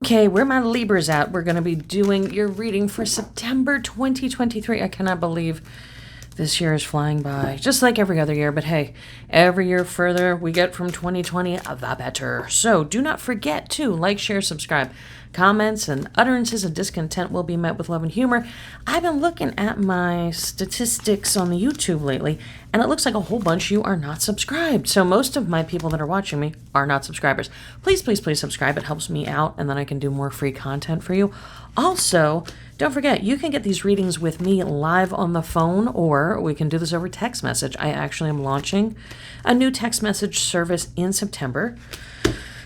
Okay, where my Libras at? We're going to be doing your reading for September 2023. I cannot believe this year is flying by, just like every other year. But hey, every year further we get from 2020, the better. So do not forget to like, share, subscribe. Comments and utterances of discontent will be met with love and humor. I've been looking at my statistics on the YouTube lately, and it looks like a whole bunch of you are not subscribed. So most of my people that are watching me are not subscribers. Please, please, please subscribe. It helps me out, and then I can do more free content for you. Also, don't forget, you can get these readings with me live on the phone, or we can do this over text message. I actually am launching a new text message service in September.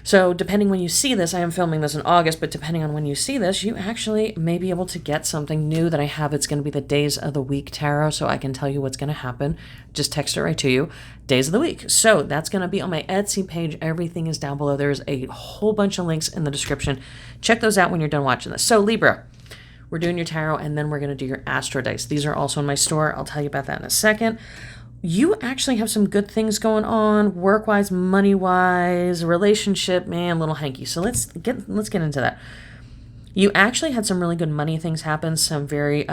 So depending when you see this, I am filming this in August, but depending on when you see this, you actually may be able to get something new that I have. It's going to be the Days of the Week Tarot, so I can tell you what's going to happen. Just text it right to you. Days of the Week. So that's going to be on my Etsy page. Everything is down below. There's a whole bunch of links in the description. Check those out when you're done watching this. So Libra, we're doing your tarot, and then we're going to do your astro dice. These are also in my store. I'll tell you about that in a second. You actually have some good things going on, work-wise, money-wise, relationship, man, a little hanky. So let's get into that. You actually had some really good money things happen, some very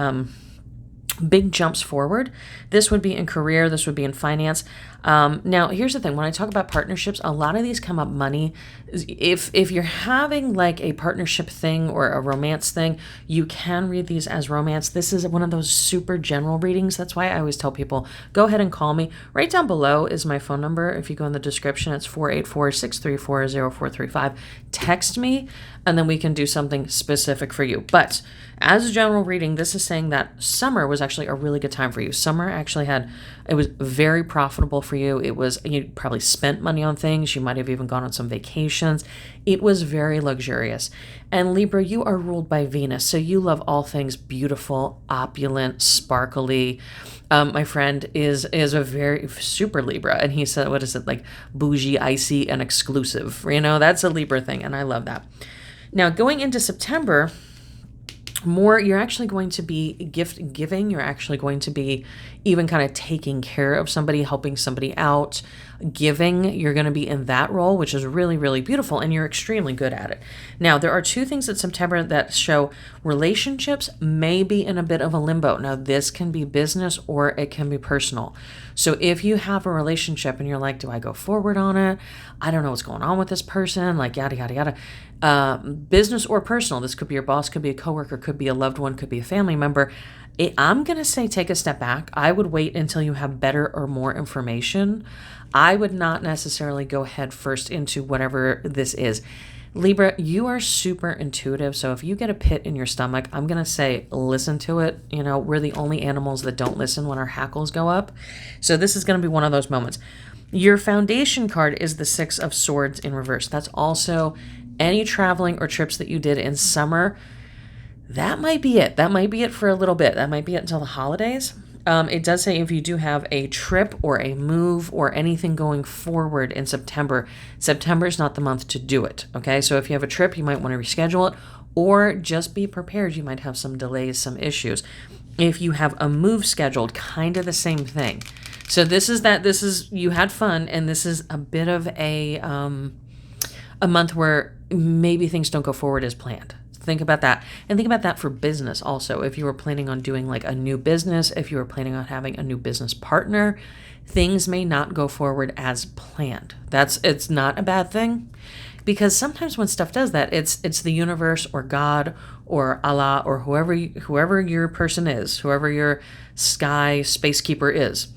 big jumps forward. This would be in career, this would be in finance. Now, here's the thing. When I talk about partnerships, a lot of these come up money. If you're having like a partnership thing or a romance thing, you can read these as romance. This is one of those super general readings. That's why I always tell people, go ahead and call me. Right down below is my phone number. If you go in the description, it's 484-634-0435. Text me, and then we can do something specific for you. But as a general reading, this is saying that summer was actually a really good time for you. Summer actually it was very profitable for you. You probably spent money on things. You might have even gone on some vacations. It was very luxurious. And Libra, you are ruled by Venus. So you love all things beautiful, opulent, sparkly. My friend is a very super Libra. And he said, what is it? Like bougie, icy, and exclusive. You know, that's a Libra thing. And I love that. Now going into September, you're actually going to be gift giving. You're actually going to be even kind of taking care of somebody, helping somebody out, giving. You're going to be in that role, which is really, really beautiful, and you're extremely good at it. Now, there are two things in September that show relationships may be in a bit of a limbo. Now, this can be business or it can be personal. So if you have a relationship and you're like, do I go forward on it? I don't know what's going on with this person, like yada, yada, yada. Business or personal. This could be your boss, could be a coworker, could be a loved one, could be a family member. I'm going to say take a step back. I would wait until you have better or more information. I would not necessarily go head first into whatever this is. Libra, you are super intuitive. So if you get a pit in your stomach, I'm going to say listen to it. You know, we're the only animals that don't listen when our hackles go up. So this is going to be one of those moments. Your foundation card is the Six of Swords in reverse. That's also any traveling or trips that you did in summer. That might be it. That might be it for a little bit. That might be it until the holidays. It does say if you do have a trip or a move or anything going forward in September, September is not the month to do it. Okay, so if you have a trip, you might want to reschedule it, or just be prepared. You might have some delays, some issues. If you have a move scheduled, kind of the same thing. So this is you had fun, and this is a bit of a month where maybe things don't go forward as planned. Think about that. And think about that for business also. If you were planning on doing like a new business, if you were planning on having a new business partner, things may not go forward as planned. It's not a bad thing, because sometimes when stuff does that, it's the universe or God or Allah or whoever your person is, whoever your sky spacekeeper is,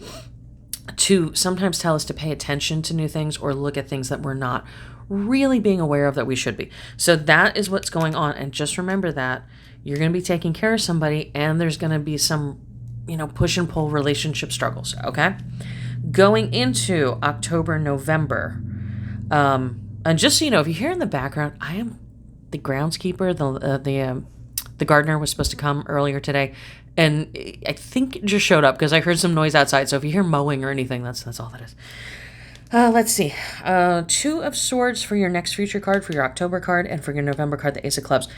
to sometimes tell us to pay attention to new things or look at things that we're not really being aware of that we should be. So that is what's going on. And just remember that you're going to be taking care of somebody, and there's going to be some, push and pull relationship struggles. Okay. Going into October, November. And just so you know, if you hear in the background, I am the groundskeeper. The gardener was supposed to come earlier today, and I think it just showed up because I heard some noise outside. So if you hear mowing or anything, that's all that is. Let's see. Two of Swords for your next future card, for your October card, and for your November card, the Ace of Clubs.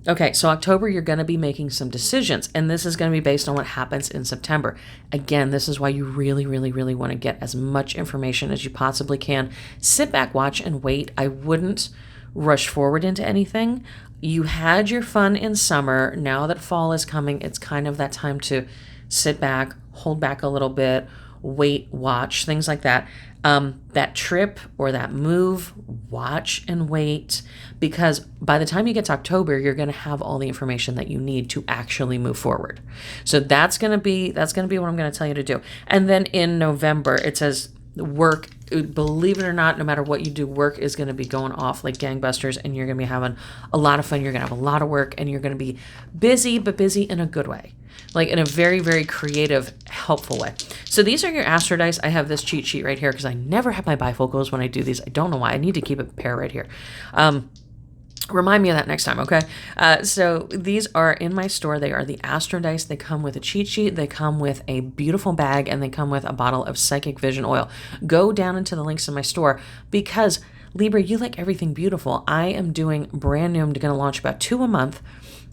Okay, so October, you're going to be making some decisions, and this is going to be based on what happens in September. Again, this is why you really, really, really want to get as much information as you possibly can. Sit back, watch, and wait. I wouldn't rush forward into anything. You had your fun in summer. Now that fall is coming, it's kind of that time to sit back, hold back a little bit, wait, watch, things like that. That trip or that move, watch and wait, because by the time you get to October, you're going to have all the information that you need to actually move forward. So that's going to be what I'm going to tell you to do. And then in November, it says work, believe it or not, no matter what you do, work is going to be going off like gangbusters, and you're going to be having a lot of fun. You're going to have a lot of work, and you're going to be busy, but busy in a good way. Like in a very, very creative, helpful way. So these are your Astro Dice. I have this cheat sheet right here because I never have my bifocals when I do these. I don't know why. I need to keep a pair right here. Remind me of that next time, okay? So these are in my store. They are the Astro Dice. They come with a cheat sheet. They come with a beautiful bag, and they come with a bottle of Psychic Vision oil. Go down into the links in my store because, Libra, you like everything beautiful. I am doing brand new. I'm going to launch about 2 a month.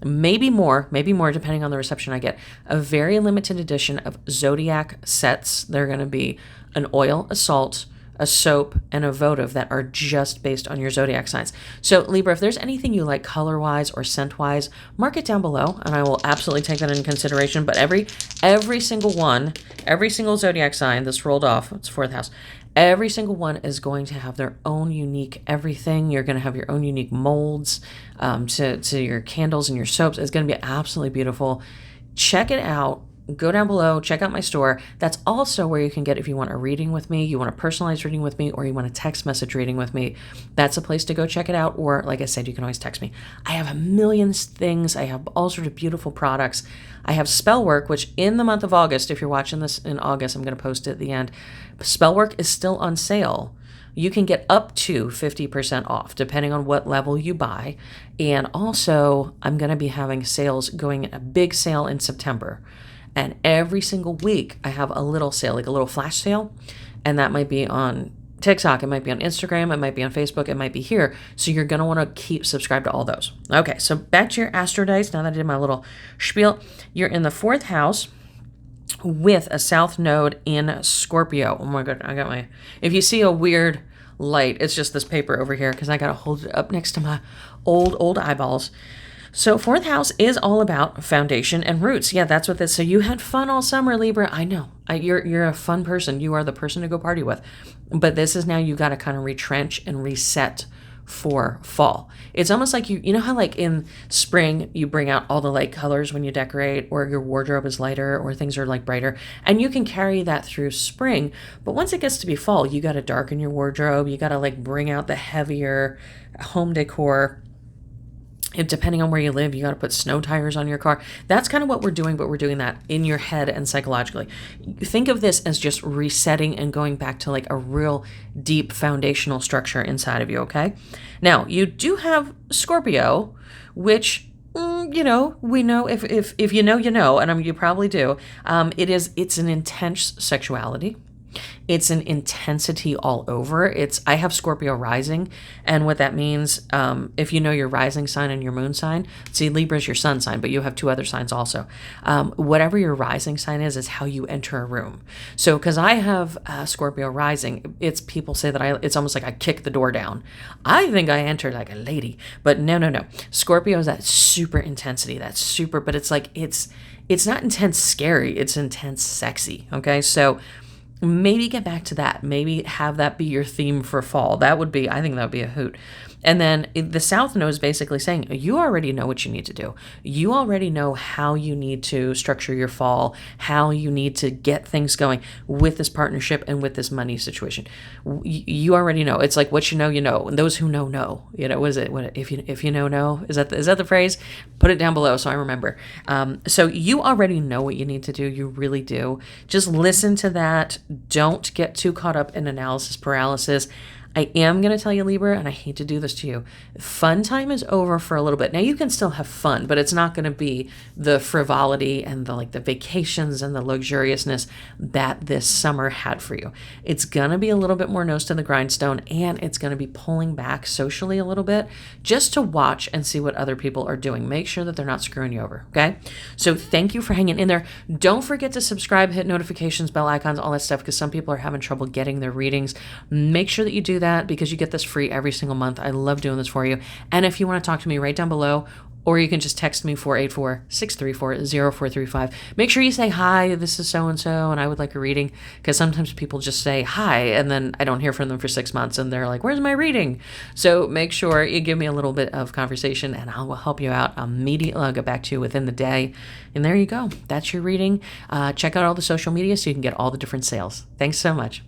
Maybe more, depending on the reception I get. A very limited edition of Zodiac sets. They're going to be an oil, a salt, a soap, and a votive that are just based on your Zodiac signs. So Libra, if there's anything you like color-wise or scent-wise, mark it down below, and I will absolutely take that into consideration. But every single one, every single Zodiac sign that's rolled off, it's 4th house, every single one is going to have their own unique everything. You're going to have your own unique molds to your candles and your soaps. It's going to be absolutely beautiful. Check it out. Go down below, check out my store. That's also where you can get, if you want a reading with me, you want a personalized reading with me, or you want a text message reading with me, that's a place to go check it out. Or like I said, you can always text me. I have a million things. I have all sorts of beautiful products. I have spell work, which in the month of August, if you're watching this in August, I'm going to post it at the end. Spell work is still on sale. You can get up to 50% off depending on what level you buy. And also, I'm going to be having sales going, a big sale in September. And every single week I have a little sale, like a little flash sale. And that might be on TikTok, it might be on Instagram, it might be on Facebook, it might be here. So you're going to want to keep subscribed to all those. Okay, so back to your Astro Dice. Now that I did my little spiel, you're in the 4th house with a South Node in Scorpio. Oh my God, I got my... If you see a weird light, it's just this paper over here because I got to hold it up next to my old eyeballs. So 4th house is all about foundation and roots. Yeah, that's what this. So you had fun all summer, Libra. I know. You're a fun person. You are the person to go party with. But this is now you got to kind of retrench and reset for fall. It's almost like you know how like in spring you bring out all the light colors when you decorate, or your wardrobe is lighter, or things are like brighter, and you can carry that through spring. But once it gets to be fall, you got to darken your wardrobe. You got to like bring out the heavier home decor. If depending on where you live, you got to put snow tires on your car. That's kind of what we're doing, but we're doing that in your head and psychologically. Think of this as just resetting and going back to like a real deep foundational structure inside of you, okay? Now, you do have Scorpio, which, you know, we know if you know, you know, and you probably do. It's an intense sexuality. It's an intensity all over. I have Scorpio rising, and what that means, if you know your rising sign and your moon sign, see, Libra is your sun sign, but you have 2 other signs also. Whatever your rising sign is how you enter a room. So, because I have Scorpio rising, people say that it's almost like I kick the door down. I think I enter like a lady, but no. Scorpio is that super intensity, but it's like, it's not intense scary, it's intense sexy, okay? So, maybe get back to that. Maybe have that be your theme for fall. I think that would be a hoot. And then the South Node is basically saying, you already know what you need to do. You already know how you need to structure your fall, how you need to get things going with this partnership and with this money situation. You already know. It's like what you know, you know. And those who know. You know, if you know. Is that the phrase? Put it down below so I remember. So you already know what you need to do. You really do. Just listen to that. Don't get too caught up in analysis paralysis. I am going to tell you, Libra, and I hate to do this to you, fun time is over for a little bit. Now, you can still have fun, but it's not going to be the frivolity and the vacations and the luxuriousness that this summer had for you. It's going to be a little bit more nose to the grindstone, and it's going to be pulling back socially a little bit just to watch and see what other people are doing. Make sure that they're not screwing you over, okay? So thank you for hanging in there. Don't forget to subscribe, hit notifications, bell icons, all that stuff, because some people are having trouble getting their readings. Make sure that you do that because you get this free every single month. I love doing this for you. And if you want to talk to me, right down below, or you can just text me 484-634-0435. Make sure you say, hi, this is so-and-so, and I would like a reading, because sometimes people just say hi, and then I don't hear from them for 6 months, and they're like, where's my reading? So make sure you give me a little bit of conversation, and I will help you out immediately. I'll get back to you within the day. And there you go. That's your reading. Check out all the social media so you can get all the different sales. Thanks so much.